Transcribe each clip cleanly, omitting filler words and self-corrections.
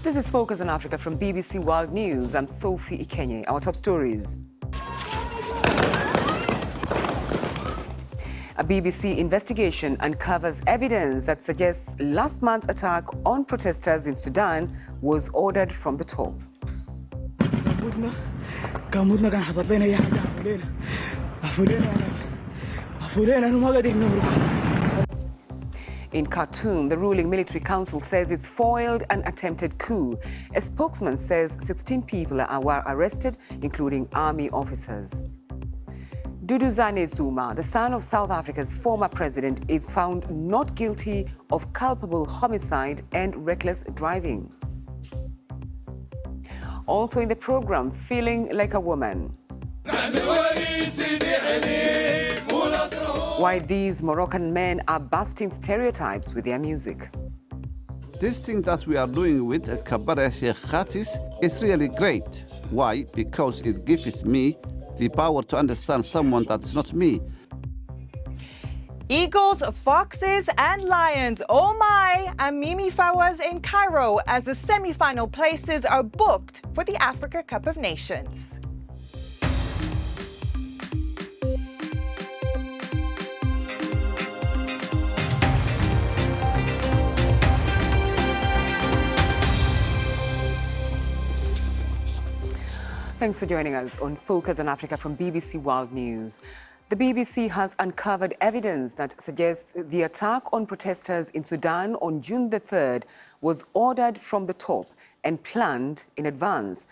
This is Focus on Africa from BBC World News. I'm Sophie Ikenye. Our top stories. A BBC investigation uncovers evidence that suggests last month's attack on protesters in Sudan was ordered from the top. In Khartoum, the ruling military council says it's foiled an attempted coup. A spokesman says 16 people were arrested, including army officers. Duduzane Zuma, the son of South Africa's former president, is found not guilty of culpable homicide and reckless driving. Also in the program, feeling like a woman. Why these Moroccan men are busting stereotypes with their music. This thing that we are doing with Kabara Sheikh Khatis is really great. Why? Because it gives me the power to understand someone that's not me. Eagles, foxes and lions, oh my! And Mimi Fawaz in Cairo as the semi-final places are booked for the Africa Cup of Nations. Thanks for joining us on Focus on Africa from BBC World News. The BBC has uncovered evidence that suggests the attack on protesters in Sudan on June the 3rd was ordered from the top and planned in advance.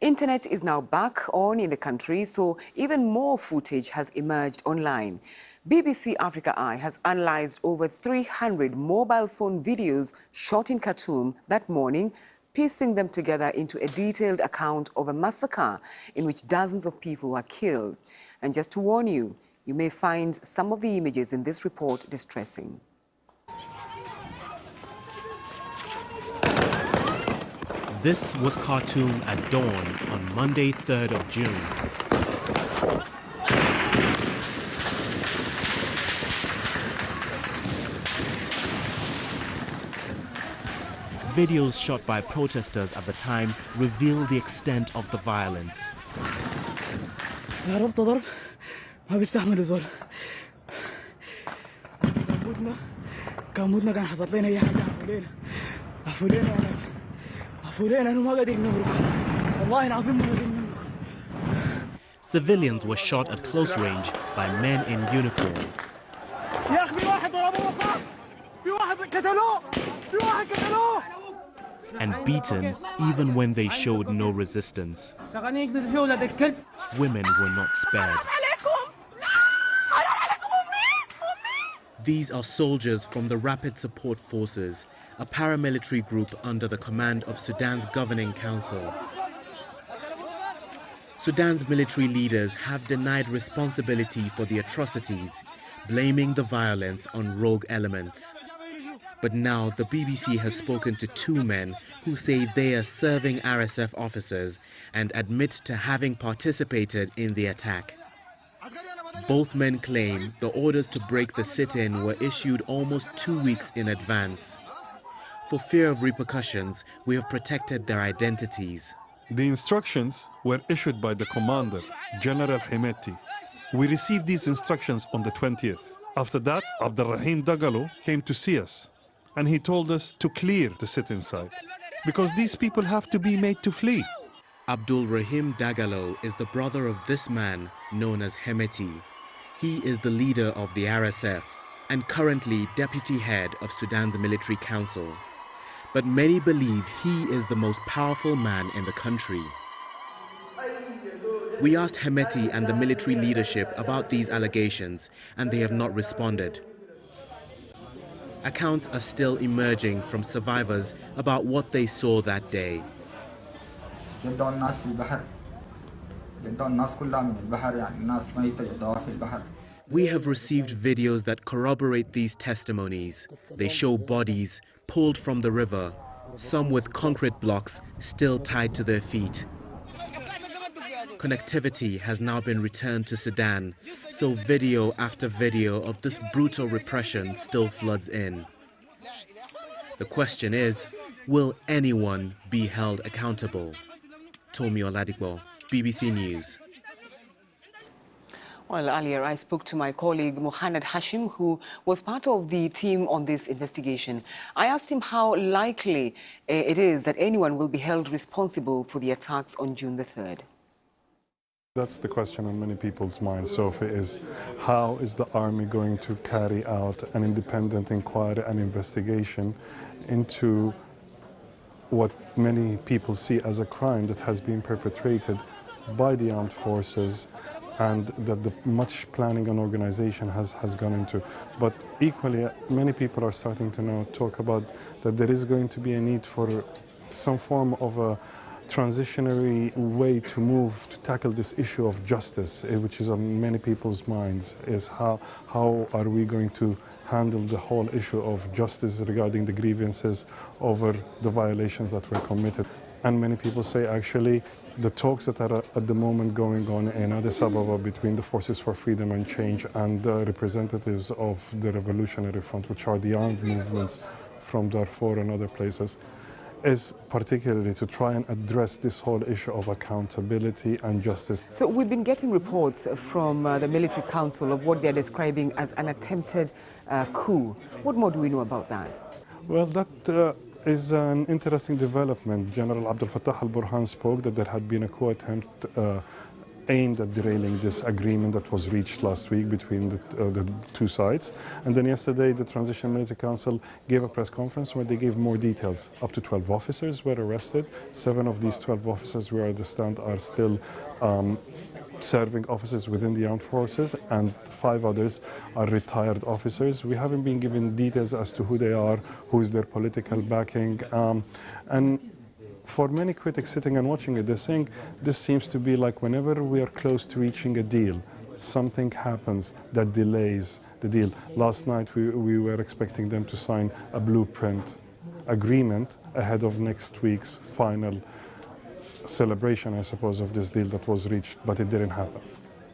Internet is now back on in the country, so even more footage has emerged online. BBC Africa Eye has analysed over 300 mobile phone videos shot in Khartoum that morning, piecing them together into a detailed account of a massacre in which dozens of people were killed. And just to warn you, you may find some of the images in this report distressing. This was Khartoum at dawn on Monday, 3rd of June. Videos shot by protesters at the time reveal the extent of the violence. Civilians were shot at close range by men in uniform. And beaten even when they showed no resistance. Women were not spared. These are soldiers from the Rapid Support Forces, a paramilitary group under the command of Sudan's governing council. Sudan's military leaders have denied responsibility for the atrocities, blaming the violence on rogue elements. But now the BBC has spoken to two men who say they are serving RSF officers and admit to having participated in the attack. Both men claim the orders to break the sit-in were issued almost 2 weeks in advance. For fear of repercussions, we have protected their identities. The instructions were issued by the commander, General Hemeti. We received these instructions on the 20th. After that, Abdurrahim Dagalo came to see us. And he told us to clear the sit-in site, because these people have to be made to flee. Abdul Rahim Dagalo is the brother of this man known as Hemeti. He is the leader of the RSF and currently deputy head of Sudan's military council. But many believe he is the most powerful man in the country. We asked Hemeti and the military leadership about these allegations, and they have not responded. Accounts are still emerging from survivors about what they saw that day. We have received videos that corroborate these testimonies. They show bodies pulled from the river, some with concrete blocks still tied to their feet. Connectivity has now been returned to Sudan, so video after video of this brutal repression still floods in. The question is, Will anyone be held accountable? Tomi Oladipo, BBC News. Well, earlier I spoke to my colleague Mohamed Hashim, who was part of the team on this investigation. I asked him how likely it is that anyone will be held responsible for the attacks on June the 3rd. That's the question on many people's minds, Sophie, is how is the army going to carry out an independent inquiry and investigation into what many people see as a crime that has been perpetrated by the armed forces, and that the much planning and organization has gone into. But equally, many people are starting to now talk about that there is going to be a need for some form of a transitionary way to move to tackle this issue of justice, which is on many people's minds, is how are we going to handle the whole issue of justice regarding the grievances over the violations that were committed. And many people say actually the talks that are at the moment going on in Addis Ababa between the Forces for Freedom and Change and the representatives of the Revolutionary Front, which are the armed movements from Darfur and other places, is particularly to try and address this whole issue of accountability and justice. So we've been getting reports from the military council of what they're describing as an attempted coup. What more do we know about that? Well, that is an interesting development. General Abdel Fattah al-Burhan spoke that there had been a coup attempt aimed at derailing this agreement that was reached last week between the two sides. And then yesterday, the Transition Military Council gave a press conference where they gave more details. Up to 12 officers were arrested. 7 of these 12 officers, we understand, are still serving officers within the armed forces, and 5 others are retired officers. We haven't been given details as to who they are, who is their political backing, and for many critics sitting and watching it, they're saying this seems to be like whenever we are close to reaching a deal, something happens that delays the deal. Last night we were expecting them to sign a blueprint agreement ahead of next week's final celebration, I suppose, of this deal that was reached, but it didn't happen.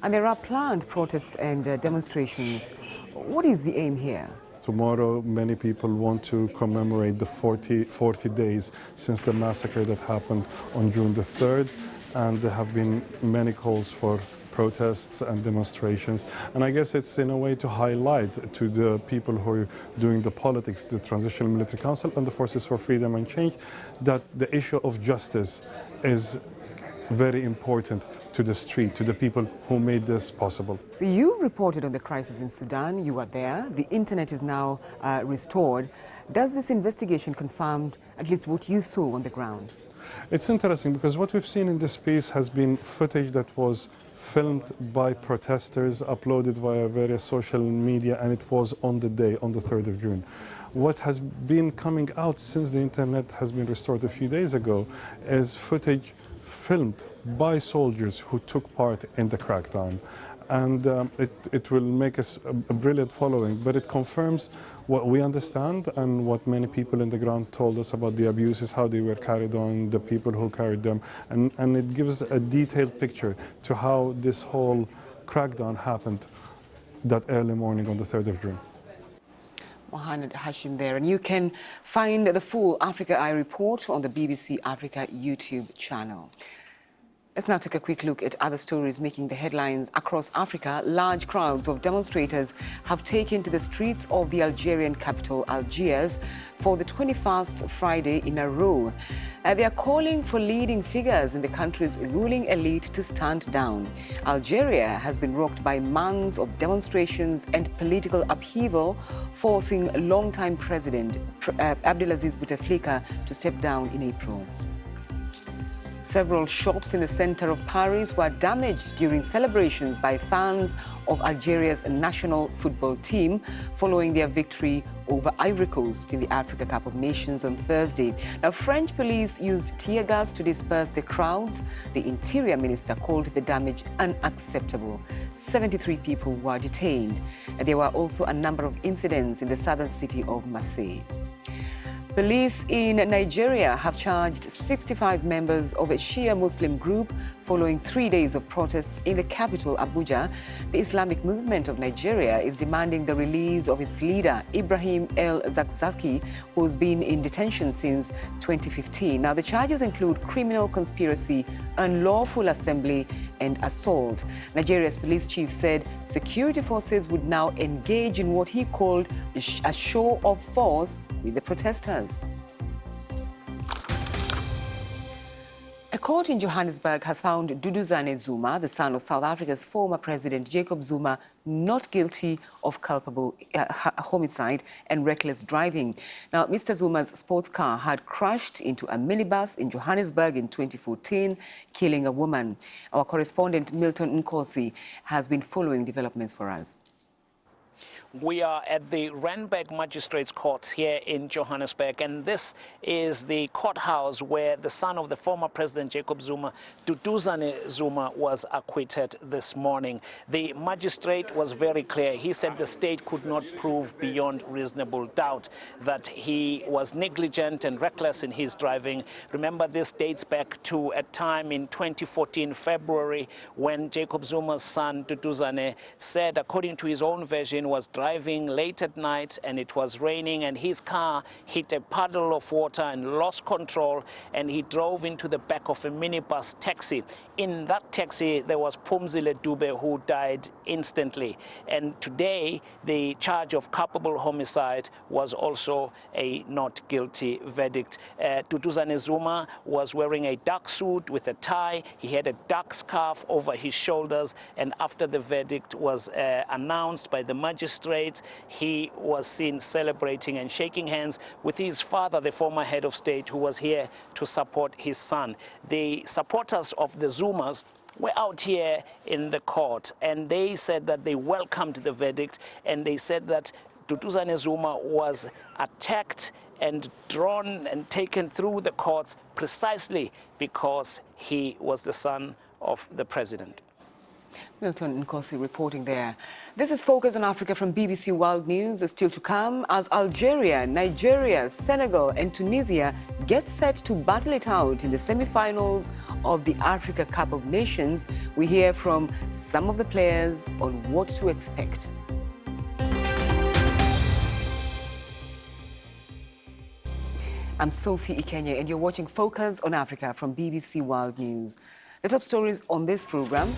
And there are planned protests and demonstrations. What is the aim here? Tomorrow, many people want to commemorate the 40 days since the massacre that happened on June the 3rd, and there have been many calls for protests and demonstrations. And I guess it's in a way to highlight to the people who are doing the politics, the Transitional Military Council and the Forces for Freedom and Change, that the issue of justice is very important to the street, to the people who made this possible. So you reported on the crisis in Sudan. You were there. The internet is now restored. Does this investigation confirm at least what you saw on the ground? It's interesting because what we've seen in this piece has been footage that was filmed by protesters, uploaded via various social media, and it was on the day, on the 3rd of June. What has been coming out since the internet has been restored a few days ago is footage filmed by soldiers who took part in the crackdown. And it will make us a brilliant following, but it confirms what we understand and what many people in the ground told us about the abuses, how they were carried on, the people who carried them, and it gives a detailed picture to how this whole crackdown happened that early morning on the 3rd of June. Mohamed Hashim there, and you can find the full Africa Eye report on the BBC Africa YouTube channel. Let's now take a quick look at other stories making the headlines across Africa. Large crowds of demonstrators have taken to the streets of the Algerian capital, Algiers, for the 21st Friday in a row. They are calling for leading figures in the country's ruling elite to stand down. Algeria has been rocked by months of demonstrations and political upheaval, forcing longtime President Abdelaziz Bouteflika to step down in April. Several shops in the center of Paris were damaged during celebrations by fans of Algeria's national football team following their victory over Ivory Coast in the Africa Cup of Nations on Thursday. Now, French police used tear gas to disperse the crowds. The Interior Minister called the damage unacceptable. 73 people were detained. There were also a number of incidents in the southern city of Marseille. Police in Nigeria have charged 65 members of a Shia Muslim group following 3 days of protests in the capital, Abuja. The Islamic Movement of Nigeria is demanding the release of its leader, Ibrahim el-Zakzaki, who's been in detention since 2015. Now, the charges include criminal conspiracy, unlawful assembly, and assault. Nigeria's police chief said security forces would now engage in what he called a show of force with the protesters. A court in Johannesburg has found Duduzane Zuma, the son of South Africa's former president Jacob Zuma, not guilty of culpable homicide and reckless driving. Now, Mr. Zuma's sports car had crashed into a minibus in Johannesburg in 2014, killing a woman. Our correspondent Milton Nkosi has been following developments for us. We are at the Randburg Magistrates Court here in Johannesburg, and this is the courthouse where the son of the former President Jacob Zuma, Duduzane Zuma, was acquitted this morning. The magistrate was very clear. He said the state could not prove beyond reasonable doubt that he was negligent and reckless in his driving. Remember, this dates back to a time in 2014, February, when Jacob Zuma's son, Duduzane, said, according to his own version, was driving late at night and it was raining and his car hit a puddle of water and lost control, and he drove into the back of a minibus taxi. In that taxi there was Phumzile Dube, who died instantly, and today the charge of culpable homicide was also a not guilty verdict. Duduzane Zuma was wearing a dark suit with a tie. He had a dark scarf over his shoulders, and after the verdict was announced by the magistrate, he was seen celebrating and shaking hands with his father, the former head of state, who was here to support his son. The supporters of the Zumas were out here in the court, and they said that they welcomed the verdict, and they said that Duduzane Zuma was attacked and drawn and taken through the courts precisely because he was the son of the president. Milton Nkosi reporting there. This is Focus on Africa from BBC World News. Still to come, as Algeria, Nigeria, Senegal and Tunisia get set to battle it out in the semi-finals of the Africa Cup of Nations, we hear from some of the players on what to expect. I'm Sophie Ikenye and you're watching Focus on Africa from BBC World News. The top stories on this program: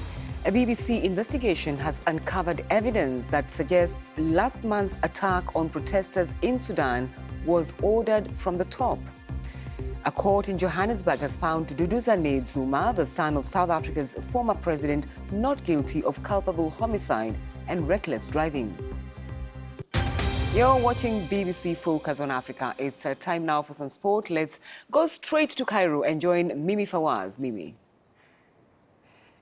a BBC investigation has uncovered evidence that suggests last month's attack on protesters in Sudan was ordered from the top. A court in Johannesburg has found Duduzane Zuma, the son of South Africa's former president, not guilty of culpable homicide and reckless driving. You're watching BBC Focus on Africa. It's time now for some sport. Let's go straight to Cairo and join Mimi Fawaz. Mimi.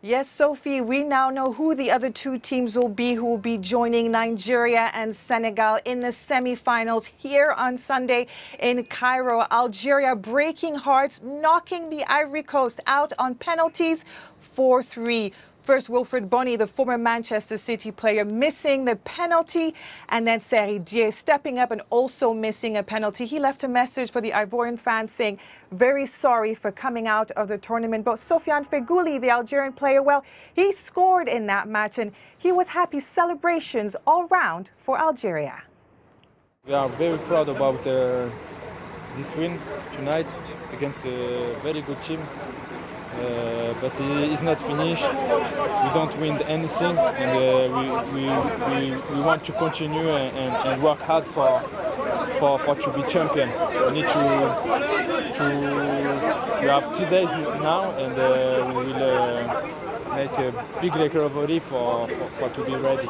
Yes, Sophie, we now know who the other two teams will be who will be joining Nigeria and Senegal in the semi-finals here on Sunday in Cairo. Algeria breaking hearts, knocking the Ivory Coast out on penalties 4-3. First, Wilfred Bony, the former Manchester City player, missing the penalty, and then Seri Dié stepping up and also missing a penalty. He left a message for the Ivorian fans saying very sorry for coming out of the tournament. But Sofiane Feghouli, the Algerian player, well, he scored in that match and he was happy. Celebrations all round for Algeria. We are very proud about this win tonight against a very good team. But it's not finished. We don't win anything, and we want to continue and work hard for to be champion. We need we have 2 days now, and we will make a big recovery for to be ready.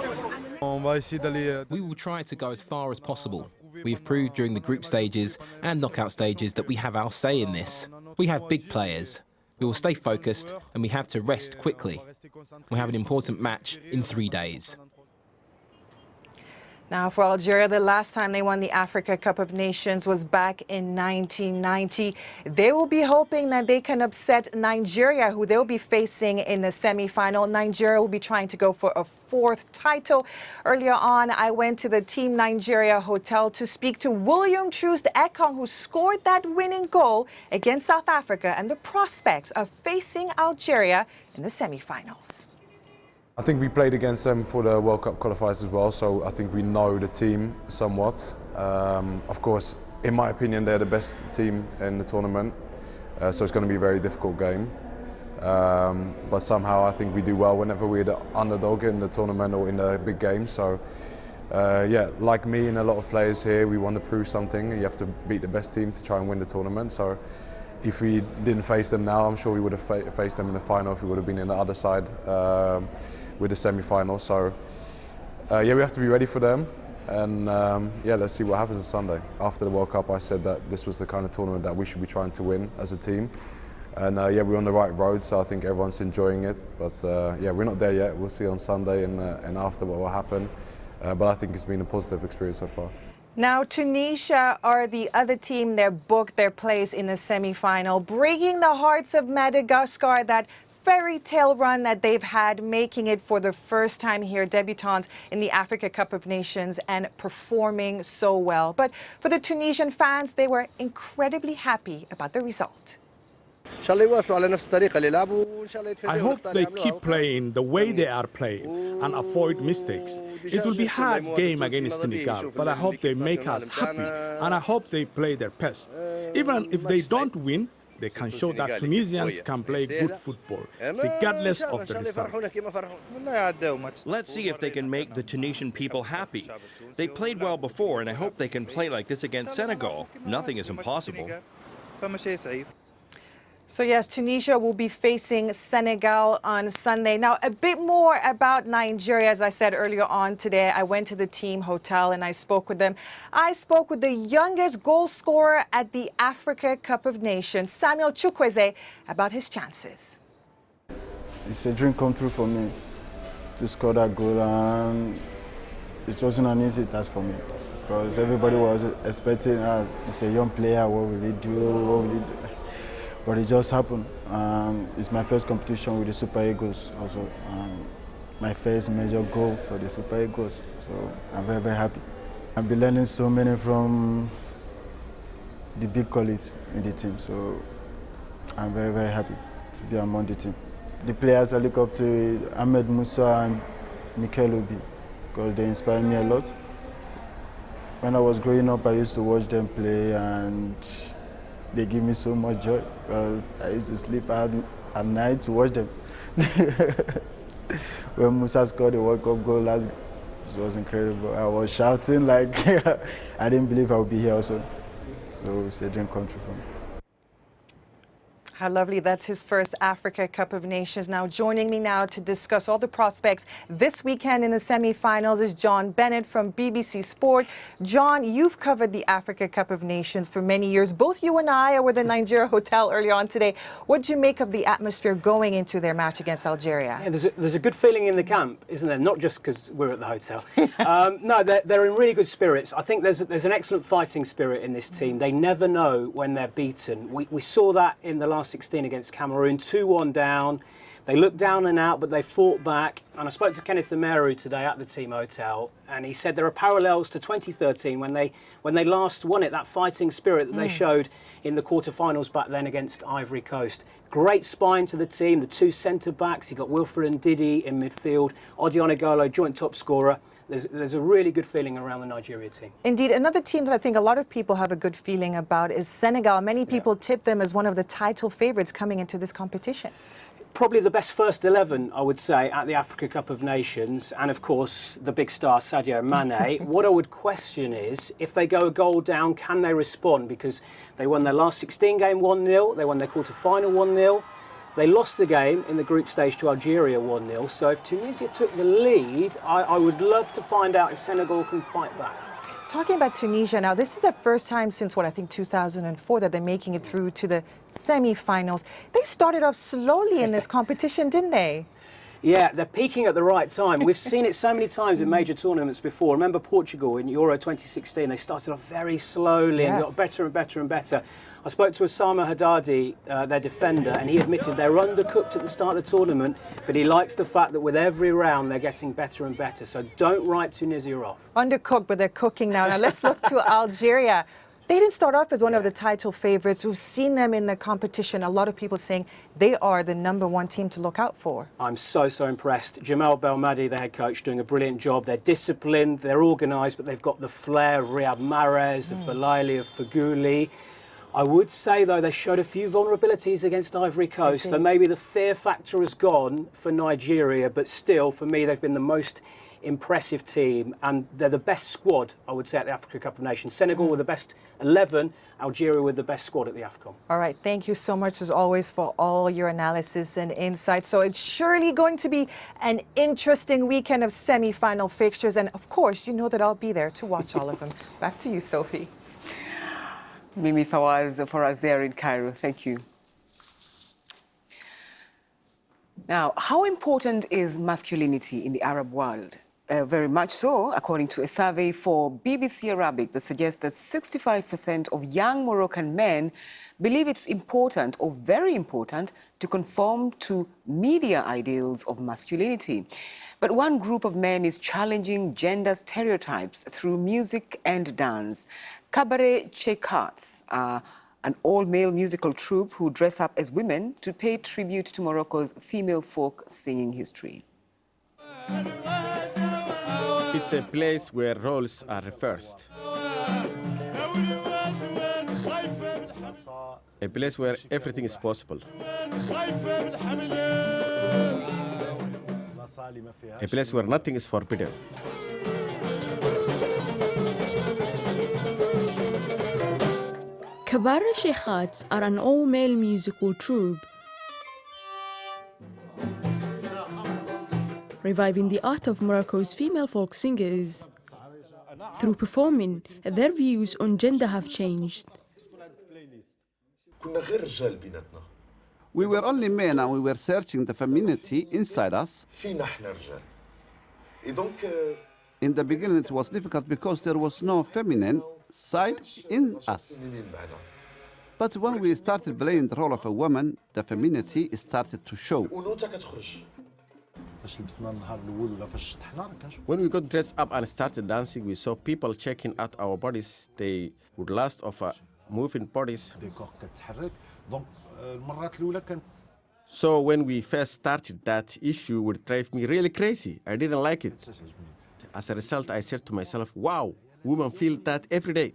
We will try to go as far as possible. We've proved during the group stages and knockout stages that we have our say in this. We have big players. We will stay focused and we have to rest quickly. We have an important match in 3 days. Now, for Algeria, the last time they won the Africa Cup of Nations was back in 1990. They will be hoping that they can upset Nigeria, who they'll be facing in the semi-final. Nigeria will be trying to go for a fourth title. Earlier on, I went to the Team Nigeria hotel to speak to William Troost Ekong, who scored that winning goal against South Africa, and the prospects of facing Algeria in the semi-finals. I think we played against them for the World Cup qualifiers as well, so I think we know the team somewhat. Of course, in my opinion, they're the best team in the tournament, so it's going to be a very difficult game. But somehow I think we do well whenever we're the underdog in the tournament or in the big games. So yeah, like me and a lot of players here, we want to prove something. You have to beat the best team to try and win the tournament. So if we didn't face them now, I'm sure we would have faced them in the final if we would have been in the other side with the semi-final. So yeah, we have to be ready for them, and yeah, let's see what happens on Sunday. After the World Cup, I said that this was the kind of tournament that we should be trying to win as a team, and yeah, we're on the right road, so I think everyone's enjoying it. But yeah, we're not there yet. We'll see on Sunday and after what will happen, but I think it's been a positive experience so far. Now, Tunisia are the other team that booked their place in the semi-final, breaking the hearts of Madagascar. That fairy tale run that they've had, making it for the first time here, debutants in the Africa Cup of Nations, and performing so well. But for the Tunisian fans, they were incredibly happy about the result. I hope they keep playing the way they are playing and avoid mistakes. It will be a hard game against Senegal, but I hope they make us happy, and I hope they play their best. Even if they don't win, they can show that Tunisians can play good football, regardless of the result. Let's see if they can make the Tunisian people happy. They played well before, and I hope they can play like this against Senegal. Nothing is impossible. So yes, Tunisia will be facing Senegal on Sunday. Now, a bit more about Nigeria. As I said earlier on today, I went to the team hotel and I spoke with them. I spoke with the youngest goal scorer at the Africa Cup of Nations, Samuel Chukwueze, about his chances. It's a dream come true for me to score that goal, and it wasn't an easy task for me because everybody was expecting, it's a young player, what will he do, what will he do? But it just happened. It's my first competition with the Super Eagles also. My first major goal for the Super Eagles. So I'm very, very happy. I've been learning so many from the big colleagues in the team. So I'm very, very happy to be among the team. The players I look up to, Ahmed Musa and Mikel Obi, because they inspire me a lot. When I was growing up, I used to watch them play, and they give me so much joy because I used to sleep at night to watch them. When Musa scored the World Cup goal last, it was incredible. I was shouting like I didn't believe I would be here also. So it's a dream come true for me. How lovely. That's his first Africa Cup of Nations. Now, joining me now to discuss all the prospects this weekend in the semi-finals is John Bennett from BBC Sport. John, you've covered the Africa Cup of Nations for many years. Both you and I were at the Nigeria hotel earlier on today. What did you make of the atmosphere going into their match against Algeria? Yeah, there's a good feeling in the camp, isn't there? Not just because we're at the hotel. No, they're in really good spirits. I think there's an excellent fighting spirit in this team. They never know when they're beaten. We saw that in the last 16 against Cameroon, 2-1 down. They looked down and out, but they fought back. And I spoke to Kenneth Emeru today at the team hotel, and he said there are parallels to 2013 when they last won it, that fighting spirit that they showed in the quarterfinals back then against Ivory Coast. Great spine to the team, the two centre-backs. You got Wilfred Ndidi in midfield, Odion Igalo, joint top scorer. There's a really good feeling around the Nigeria team. Indeed, another team that I think a lot of people have a good feeling about is Senegal. Many people tip them as one of the title favourites coming into this competition. Probably the best first 11, I would say, at the Africa Cup of Nations, and of course the big star Sadio Mane. What I would question is, if they go a goal down, can they respond? Because they won their last 16 game 1-0, they won their quarter-final 1-0. They lost the game in the group stage to Algeria 1-0. So if Tunisia took the lead, I would love to find out if Senegal can fight back. Talking about Tunisia now, this is the first time since, I think 2004 that they're making it through to the semi-finals. They started off slowly in this competition, didn't they? Yeah, they're peaking at the right time. We've seen it so many times in major tournaments before. Remember Portugal in Euro 2016? They started off very slowly and got better and better and better. I spoke to Osama Haddadi, their defender, and he admitted they're undercooked at the start of the tournament, but he likes the fact that with every round they're getting better and better. So don't write Tunisia off. Undercooked, but they're cooking now. Now let's look to Algeria. They didn't start off as one of the title favorites. We've seen them in the competition. A lot of people saying they are the #1 team to look out for. I'm so impressed. Jamal Belmadi, the head coach, doing a brilliant job. They're disciplined, they're organised, but they've got the flair of Riyad Mahrez, of Belaili, of Faguli. I would say, though, they showed a few vulnerabilities against Ivory Coast. So maybe the fear factor has gone for Nigeria, but still, for me, they've been the most impressive team, and they're the best squad, I would say, at the Africa Cup of Nations. Senegal were the best 11, Algeria were the best squad at the AFCON. All right, thank you so much, as always, for all your analysis and insights. So it's surely going to be an interesting weekend of semi-final fixtures, and of course, you know that I'll be there to watch all of them. Back to you, Sophie. Mimi Fawaz for us there in Cairo. Thank you. Now, how important is masculinity in the Arab world? Very much so, according to a survey for BBC Arabic that suggests that 65% of young Moroccan men believe it's important or very important to conform to media ideals of masculinity. But one group of men is challenging gender stereotypes through music and dance. Cabaret Cheikats are an all-male musical troupe who dress up as women to pay tribute to Morocco's female folk singing history. It's a place where roles are reversed. A place where everything is possible. A place where nothing is forbidden. Cabaret Cheikats are an all-male musical troupe reviving the art of Morocco's female folk singers. Through performing, their views on gender have changed. We were only men and we were searching the femininity inside us. In the beginning it was difficult because there was no feminine side in us. But when we started playing the role of a woman, the femininity started to show. When we got dressed up and started dancing, we saw people checking out our bodies. They would last of moving bodies. So when we first started, that issue would drive me really crazy. I didn't like it. As a result, I said to myself, wow, women feel that every day.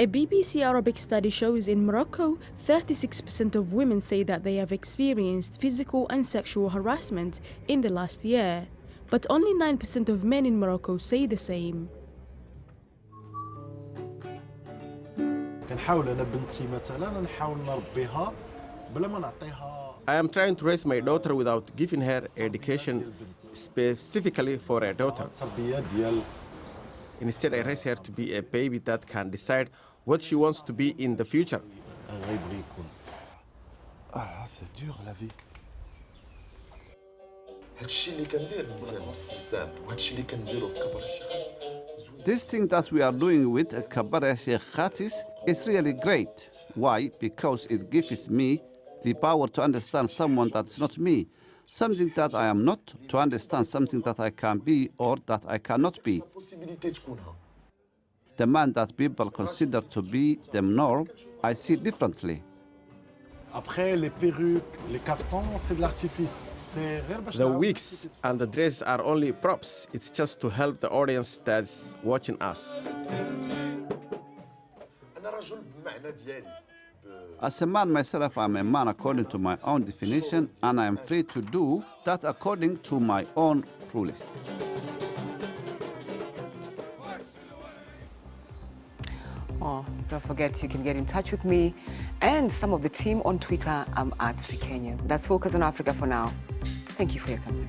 A BBC Arabic study shows in Morocco, 36% of women say that they have experienced physical and sexual harassment in the last year, but only 9% of men in Morocco say the same. I am trying to raise my daughter without giving her education specifically for a daughter. Instead, I raise her to be a baby that can decide what she wants to be in the future. This thing that we are doing with Cabaret Cheikats is really great. Why? Because it gives me the power to understand someone that's not me. Something that I am not, to understand something that I can be or that I cannot be. The man that people consider to be the norm, I see differently. The wigs and the dress are only props. It's just to help the audience that's watching us. As a man myself, I'm a man according to my own definition, and I am free to do that according to my own rules. Oh, don't forget you can get in touch with me and some of the team on Twitter. I'm at Sikenya. That's Focus on Africa for now. Thank you for your company.